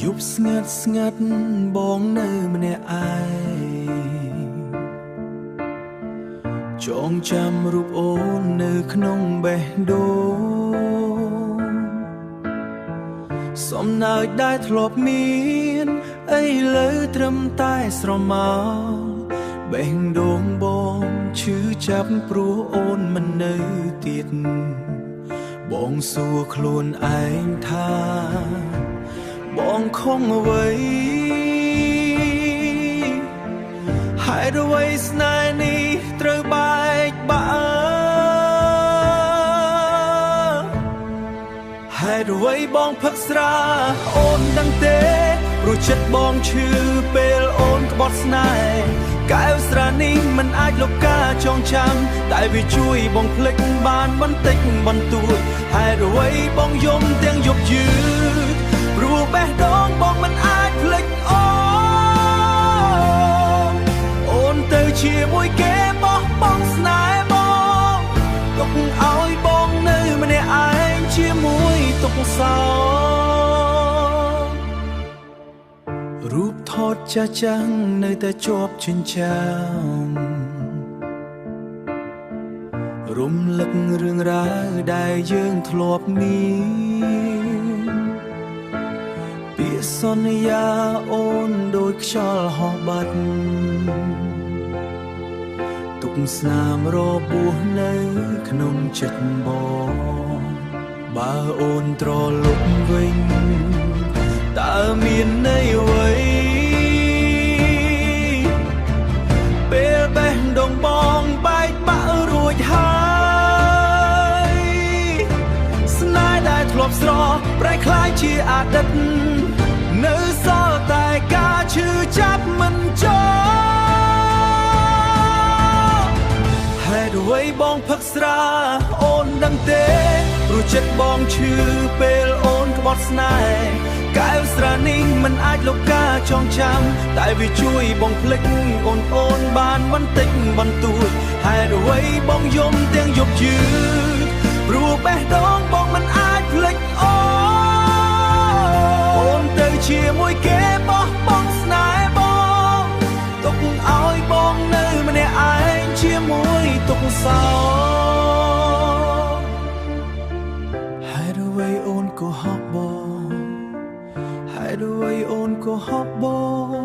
យប់ស្ងាត់ស្ងាត់បងនៅម្នាក់ឯងចងចាំរូបអូននៅក្នុងបេះដូងសំណើចដែលធ្លាប់មានឥឡូវត្រឹមតែស្រមោលបេះដូងបងឈឺចាប់ព្រោះអូនមិននៅទៀតបងសួរខ្លួនឯងថាបងខំអ្វីហេតុអ្វីស្នេហ៍នេះត្រូវបែកបាក់ហេតុអ្វីបងផឹកស្រាអូនដឹងទេព្រោះចិត្តបងឈឺពេលអូនក្បត់ស្នេហ៍កែវស្រានេះមិនអាចលុបការចងចាំតែវាជួយបងភ្លេចបានបន្តិចបន្តួចហេតុអ្វីបងយំទាំងយប់យឺតព្រោះបេះដូងបងមិនអាចភ្លេចអូនទៅជាមួយគេបោះបង់ស្នេហ៍បងទុកឲ្យបងនៅម្នាក់ឯងជាមួយទុកសោករូបថតចាស់ចាំងនៅតែជាប់ចិញ្ចាមរំលឹករឿងរ៉ាវដែលយើងធ្លាប់មានពាក្យសន្យាអូនដូចខ្យល់ហោះបាត់ទុកស្នាមរបួសនៅក្នុងចិត្តបងបើអូនត្រឡប់វិញតើមានន័យអ្វីពេលបេះដូងបងបែកបាក់រួចហើយស្នេហ៍ដែលធ្លាប់ស្រស់ប្រែคล้ายជាអតីតនៅសល់តែការឈឺចាប់មិនចប់ហេតុអ្វីបងផឹកស្រាអូនដឹងទេព្រោះចិត្តបងឈឺពេលអូនក្បត់ស្នេហ៍កែវស្រានេះមិនអាចលុបការចងចាំតែវាជួយបងភ្លេចអូនបានបន្តិចបន្តួចហេតុអ្វីបងយំទាំងយប់យឺតព្រោះបេះដូងបងមិនអាចភ្លេចអូនទៅជាមួយគេបោះបង់ស្នេហ៍បងទុកឲ្យបងនៅម្នាក់ឯងជាមួយទុកសោកហេតុអ្វីអូនកុហកបងហេតុអ្វីអូនកុហកបង